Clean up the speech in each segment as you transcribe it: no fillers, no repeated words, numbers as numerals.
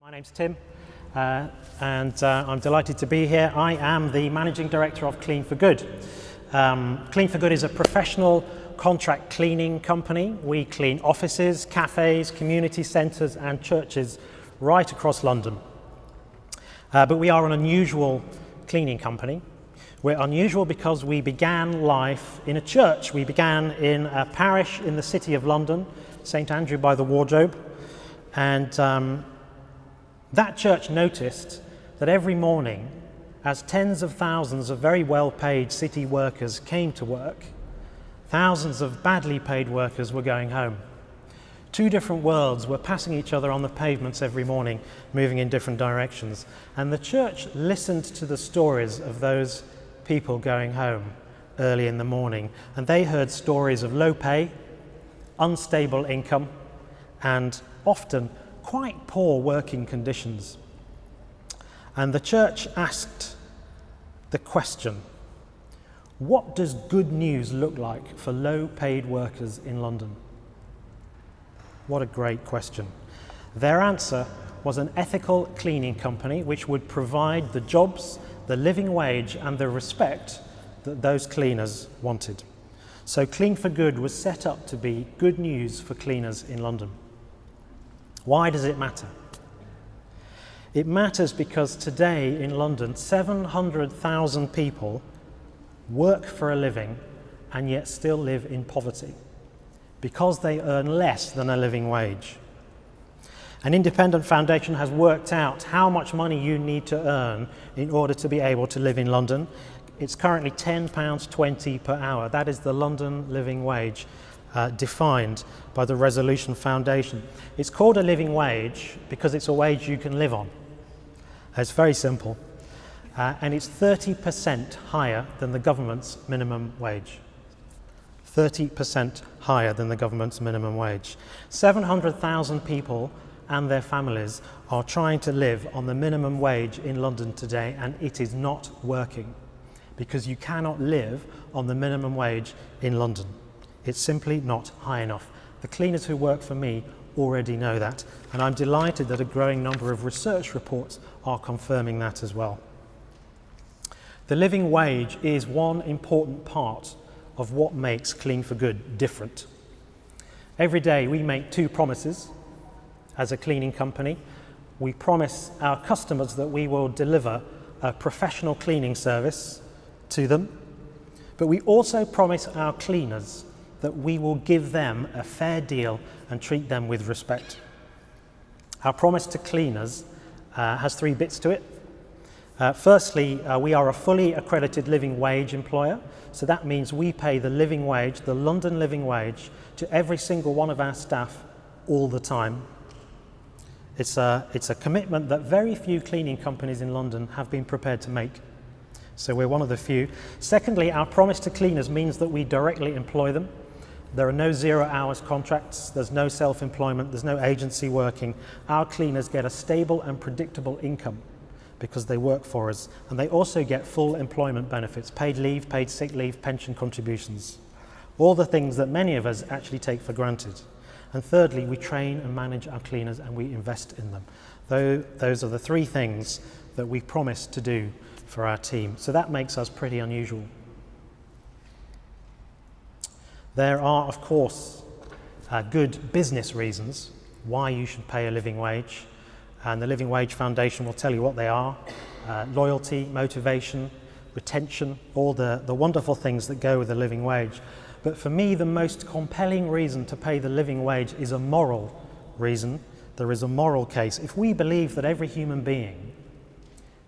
My name's Tim, and I'm delighted to be here. I am the Managing Director of Clean for Good. Clean for Good is a professional contract cleaning company. We clean offices, cafes, community centres and churches right across London. But we are an unusual cleaning company. We're unusual because we began life in a church. We began in a parish in the City of London, St Andrew by the Wardrobe, and that church noticed that every morning, as tens of thousands of very well-paid city workers came to work, thousands of badly paid workers were going home. Two different worlds were passing each other on the pavements every morning, moving in different directions. And the church listened to the stories of those people going home early in the morning. And they heard stories of low pay, unstable income, and often quite poor working conditions. And the church asked the question, what does good news look like for low-paid workers in London? What a great question. Their answer was an ethical cleaning company which would provide the jobs, the living wage and the respect that those cleaners wanted. So Clean for Good was set up to be good news for cleaners in London. Why does it matter? It matters because today in London, 700,000 people work for a living and yet still live in poverty because they earn less than a living wage. An independent foundation has worked out how much money you need to earn in order to be able to live in London. It's currently £10.20 per hour. That is the London living wage. Defined by the Resolution Foundation. It's called a living wage because it's a wage you can live on. It's very simple. And it's 30% higher than the government's minimum wage. 30% higher than the government's minimum wage. 700,000 people and their families are trying to live on the minimum wage in London today, and it is not working because you cannot live on the minimum wage in London. It's simply not high enough. The cleaners who work for me already know that, and I'm delighted that a growing number of research reports are confirming that as well. The living wage is one important part of what makes Clean for Good different. Every day we make two promises as a cleaning company. We promise our customers that we will deliver a professional cleaning service to them, but we also promise our cleaners that we will give them a fair deal and treat them with respect. Our promise to cleaners has three bits to it. Firstly, we are a fully accredited living wage employer, so that means we pay the living wage, the London living wage, to every single one of our staff all the time. It's a commitment that very few cleaning companies in London have been prepared to make. So we're one of the few. Secondly, our promise to cleaners means that we directly employ them. There are no 0 hours contracts, there's no self-employment, there's no agency working. Our cleaners get a stable and predictable income because they work for us, and they also get full employment benefits, paid leave, paid sick leave, pension contributions, all the things that many of us actually take for granted. And thirdly, we train and manage our cleaners and we invest in them. Those are the three things that we promise to do for our team. So that makes us pretty unusual. There are, of course, good business reasons why you should pay a living wage, and the Living Wage Foundation will tell you what they are. Loyalty, motivation, retention, all the wonderful things that go with a living wage. But for me, the most compelling reason to pay the living wage is a moral reason. There is a moral case. If we believe that every human being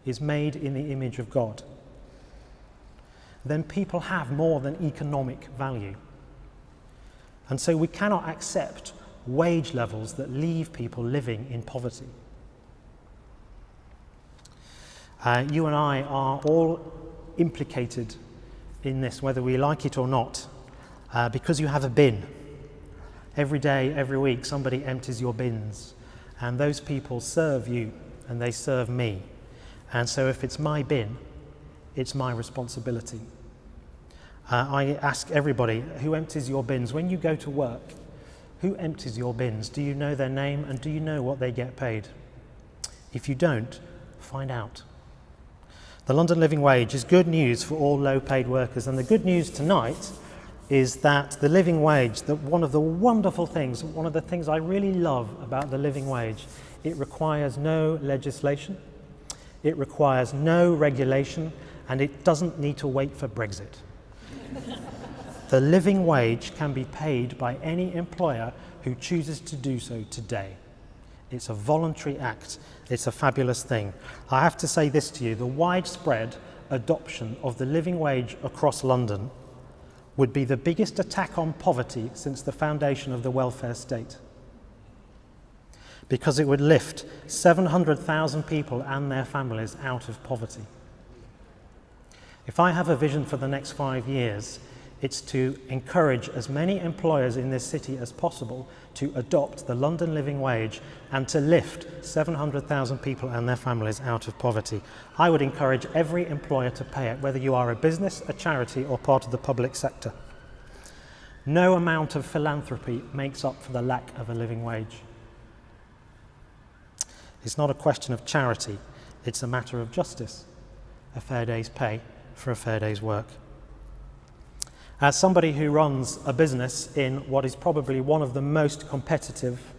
is made in the image of God, then people have more than economic value. And so we cannot accept wage levels that leave people living in poverty. You and I are all implicated in this, whether we like it or not, because you have a bin. Every day, every week, somebody empties your bins, and those people serve you and they serve me. And so if it's my bin, it's my responsibility. I ask everybody, who empties your bins? When you go to work, who empties your bins? Do you know their name and do you know what they get paid? If you don't, find out. The London Living Wage is good news for all low-paid workers, and the good news tonight is that the living wage, one of the wonderful things, one of the things I really love about the living wage, it requires no legislation, it requires no regulation, and it doesn't need to wait for Brexit. The living wage can be paid by any employer who chooses to do so today. It's a voluntary act. It's a fabulous thing. I have to say this to you, the widespread adoption of the living wage across London would be the biggest attack on poverty since the foundation of the welfare state, because it would lift 700,000 people and their families out of poverty. If I have a vision for the next 5 years, it's to encourage as many employers in this city as possible to adopt the London Living Wage and to lift 700,000 people and their families out of poverty. I would encourage every employer to pay it, whether you are a business, a charity, or part of the public sector. No amount of philanthropy makes up for the lack of a living wage. It's not a question of charity, it's a matter of justice. A fair day's pay for a fair day's work. As somebody who runs a business in what is probably one of the most competitive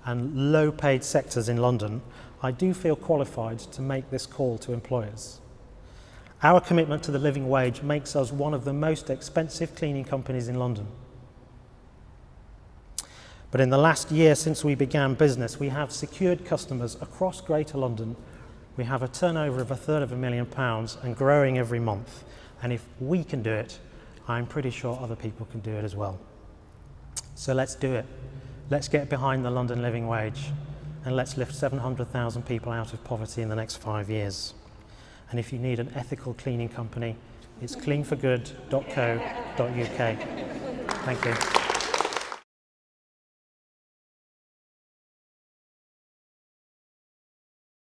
and low-paid sectors in London, I do feel qualified to make this call to employers. Our commitment to the living wage makes us one of the most expensive cleaning companies in London. But in the last year since we began business, we have secured customers across Greater London. We have a turnover of £250,000 and growing every month. And if we can do it, I'm pretty sure other people can do it as well. So let's do it. Let's get behind the London Living Wage and let's lift 700,000 people out of poverty in the next 5 years. And if you need an ethical cleaning company, it's cleanforgood.co.uk. Thank you.